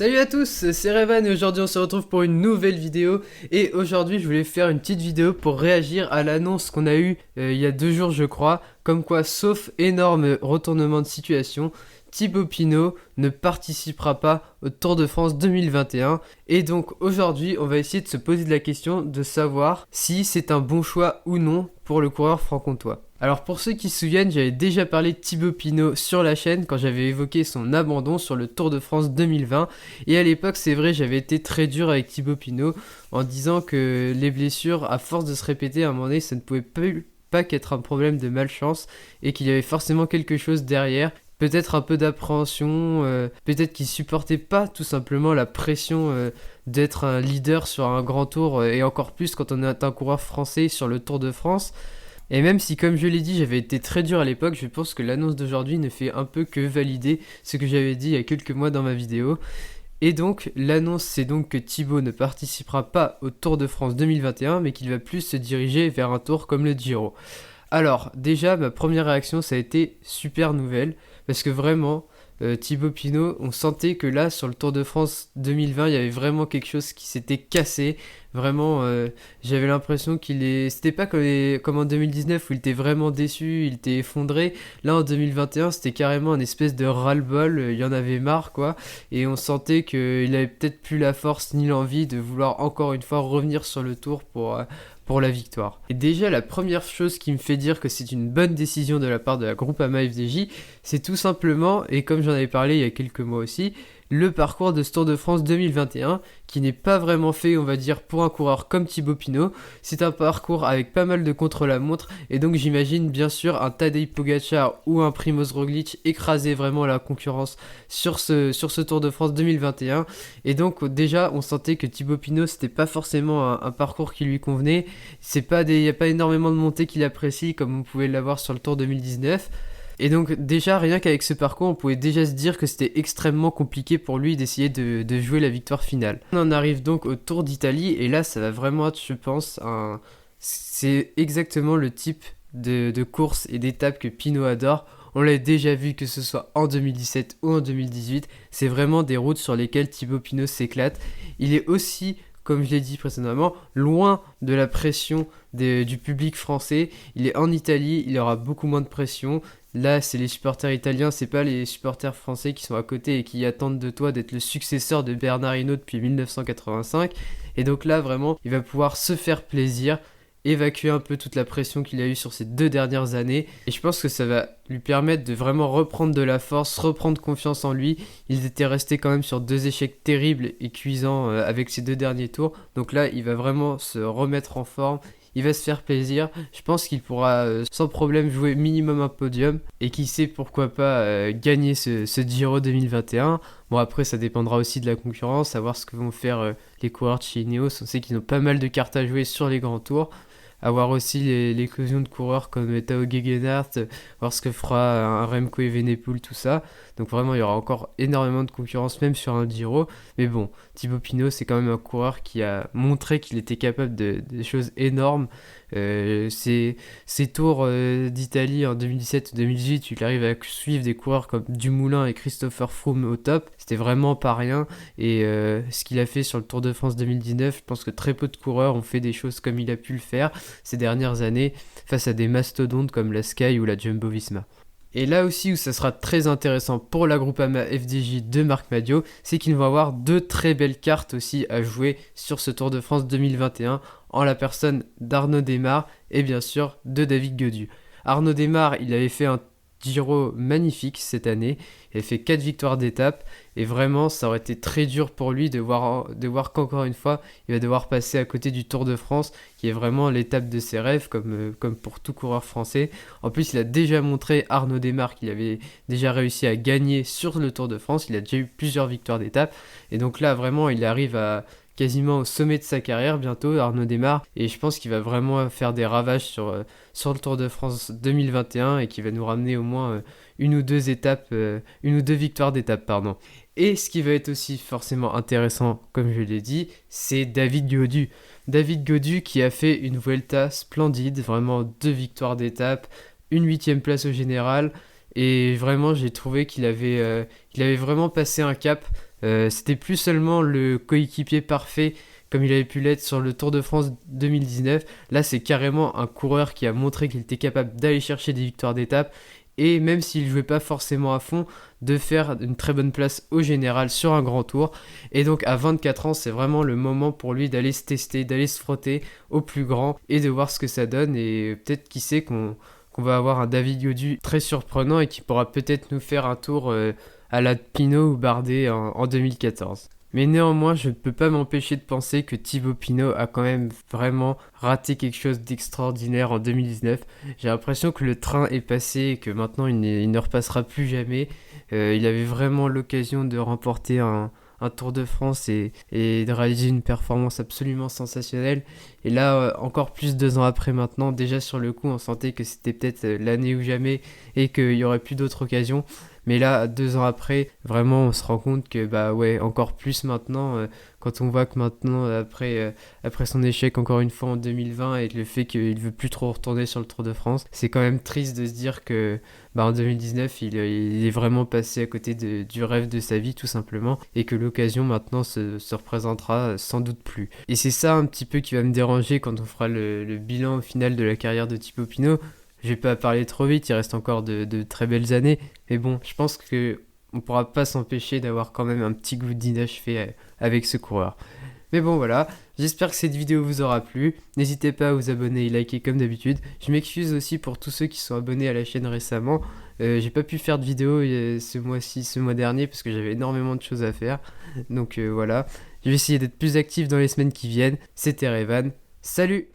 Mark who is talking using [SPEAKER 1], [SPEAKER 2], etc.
[SPEAKER 1] Salut à tous, c'est Revan et aujourd'hui on se retrouve pour une nouvelle vidéo. Et aujourd'hui je voulais faire une petite vidéo pour réagir à l'annonce qu'on a eue il y a 2 jours je crois. Comme quoi, sauf énorme retournement de situation, Thibaut Pinot ne participera pas au Tour de France 2021. Et donc aujourd'hui on va essayer de se poser la question de savoir si c'est un bon choix ou non pour le coureur franc-comtois. Alors pour ceux qui se souviennent, j'avais déjà parlé de Thibaut Pinot sur la chaîne quand j'avais évoqué son abandon sur le Tour de France 2020. Et à l'époque, c'est vrai, j'avais été très dur avec Thibaut Pinot en disant que les blessures, à force de se répéter à un moment donné, ça ne pouvait pas qu'être un problème de malchance et qu'il y avait forcément quelque chose derrière. Peut-être un peu d'appréhension, peut-être qu'il supportait pas tout simplement la pression d'être un leader sur un grand tour et encore plus quand on est un coureur français sur le Tour de France. Et même si, comme je l'ai dit, j'avais été très dur à l'époque, je pense que l'annonce d'aujourd'hui ne fait un peu que valider ce que j'avais dit il y a quelques mois dans ma vidéo. Et donc, l'annonce, c'est donc que Thibaut ne participera pas au Tour de France 2021, mais qu'il va plus se diriger vers un tour comme le Giro. Alors, déjà, ma première réaction, ça a été super nouvelle, parce que vraiment, Thibaut Pinot, on sentait que là, sur le Tour de France 2020, il y avait vraiment quelque chose qui s'était cassé. Vraiment, j'avais l'impression c'était pas comme en 2019 où il était vraiment déçu, il était effondré. Là, en 2021, c'était carrément une espèce de ras-le-bol, il y en avait marre, quoi. Et on sentait qu'il avait peut-être plus la force ni l'envie de vouloir encore une fois revenir sur le Tour pour la victoire. Et déjà, la première chose qui me fait dire que c'est une bonne décision de la part de la Groupama FDJ, c'est tout simplement, et comme j'en avais parlé il y a quelques mois aussi, le parcours de ce Tour de France 2021, qui n'est pas vraiment fait, on va dire, pour un coureur comme Thibaut Pinot. C'est un parcours avec pas mal de contre-la-montre, et donc j'imagine bien sûr un Tadej Pogačar ou un Primož Roglič écraser vraiment la concurrence sur ce Tour de France 2021. Et donc déjà, on sentait que Thibaut Pinot, c'était pas forcément un parcours qui lui convenait. Il n'y a pas énormément de montées qu'il apprécie, comme on pouvait l'avoir sur le Tour 2019. Et donc déjà, rien qu'avec ce parcours, on pouvait déjà se dire que c'était extrêmement compliqué pour lui d'essayer de jouer la victoire finale. On en arrive donc au Tour d'Italie, et là, ça va vraiment être, je pense, c'est exactement le type de course et d'étape que Pinot adore. On l'a déjà vu, que ce soit en 2017 ou en 2018, c'est vraiment des routes sur lesquelles Thibaut Pinot s'éclate. Il est aussi, comme je l'ai dit précédemment, loin de la pression du public français. Il est en Italie, il aura beaucoup moins de pression. Là, c'est les supporters italiens, c'est pas les supporters français qui sont à côté et qui attendent de toi d'être le successeur de Bernard Hinault depuis 1985. Et donc là, vraiment, il va pouvoir se faire plaisir, évacuer un peu toute la pression qu'il a eue sur ces 2 dernières années. Et je pense que ça va lui permettre de vraiment reprendre de la force, reprendre confiance en lui. Il était resté quand même sur 2 échecs terribles et cuisants avec ces 2 derniers tours. Donc là, il va vraiment se remettre en forme. Il va se faire plaisir, je pense qu'il pourra sans problème jouer minimum un podium et qui sait pourquoi pas gagner ce Giro 2021. Bon, après ça dépendra aussi de la concurrence, à voir ce que vont faire les coureurs de chez Ineos. On sait qu'ils ont pas mal de cartes à jouer sur les grands tours. À voir aussi l'éclosion de coureurs comme Tao Gegenhardt, voir ce que fera un Remco Evenepoel, tout ça. Donc vraiment, il y aura encore énormément de concurrence, même sur un Giro. Mais bon, Thibaut Pinot, c'est quand même un coureur qui a montré qu'il était capable de choses énormes. Ses tours d'Italie en 2017-2018, il arrive à suivre des coureurs comme Dumoulin et Christopher Froome au top. C'était vraiment pas rien. Et ce qu'il a fait sur le Tour de France 2019, je pense que très peu de coureurs ont fait des choses comme il a pu le faire ces dernières années face à des mastodontes comme la Sky ou la Jumbo-Visma. Et là aussi où ça sera très intéressant pour la Groupama FDJ de Marc Madiot, c'est qu'ils vont avoir 2 très belles cartes aussi à jouer sur ce Tour de France 2021 en la personne d'Arnaud Démare et bien sûr de David Gaudu. Arnaud Démare, il avait fait un Giro magnifique cette année, il a fait 4 victoires d'étape et vraiment ça aurait été très dur pour lui de voir qu'encore une fois il va devoir passer à côté du Tour de France qui est vraiment l'étape de ses rêves comme pour tout coureur français. En plus il a déjà montré, Arnaud Démare, qu'il avait déjà réussi à gagner sur le Tour de France, il a déjà eu plusieurs victoires d'étape et donc là vraiment il arrive à quasiment au sommet de sa carrière bientôt, Arnaud Démare, et je pense qu'il va vraiment faire des ravages sur le Tour de France 2021 et qui va nous ramener au moins une ou deux victoires d'étape, pardon. Et ce qui va être aussi forcément intéressant, comme je l'ai dit, c'est David Gaudu. David Gaudu qui a fait une Vuelta splendide, vraiment 2 victoires d'étape, une 8e place au général, et vraiment j'ai trouvé qu'il avait vraiment passé un cap C'était plus seulement le coéquipier parfait comme il avait pu l'être sur le Tour de France 2019. Là, c'est carrément un coureur qui a montré qu'il était capable d'aller chercher des victoires d'étape et même s'il jouait pas forcément à fond, de faire une très bonne place au général sur un grand tour. Et donc à 24 ans, c'est vraiment le moment pour lui d'aller se tester, d'aller se frotter au plus grand et de voir ce que ça donne. Et peut-être qui sait qu'on va avoir un David Gaudu très surprenant et qui pourra peut-être nous faire un tour à la Pinot ou Bardet en 2014. Mais néanmoins, je ne peux pas m'empêcher de penser que Thibaut Pinot a quand même vraiment raté quelque chose d'extraordinaire en 2019. J'ai l'impression que le train est passé et que maintenant il ne repassera plus jamais. Il avait vraiment l'occasion de remporter un Tour de France et de réaliser une performance absolument sensationnelle. Et là, encore plus 2 ans après maintenant, déjà sur le coup, on sentait que c'était peut-être l'année ou jamais et qu'il n'y aurait plus d'autres occasions. Mais là, 2 ans après, vraiment, on se rend compte que, bah ouais, encore plus maintenant, quand on voit que maintenant, après son échec encore une fois en 2020 et le fait qu'il veut plus trop retourner sur le Tour de France, c'est quand même triste de se dire que, bah en 2019, il est vraiment passé à côté du rêve de sa vie, tout simplement, et que l'occasion maintenant se représentera sans doute plus. Et c'est ça un petit peu qui va me déranger quand on fera le bilan au final de la carrière de Thibaut Pinot. Je vais pas parler trop vite, il reste encore de très belles années. Mais bon, je pense que on pourra pas s'empêcher d'avoir quand même un petit goût d'inachevé avec ce coureur. Mais bon voilà, j'espère que cette vidéo vous aura plu. N'hésitez pas à vous abonner et liker comme d'habitude. Je m'excuse aussi pour tous ceux qui sont abonnés à la chaîne récemment. J'ai pas pu faire de vidéo ce mois-ci, ce mois dernier parce que j'avais énormément de choses à faire. Donc voilà, je vais essayer d'être plus actif dans les semaines qui viennent. C'était Revan. Salut!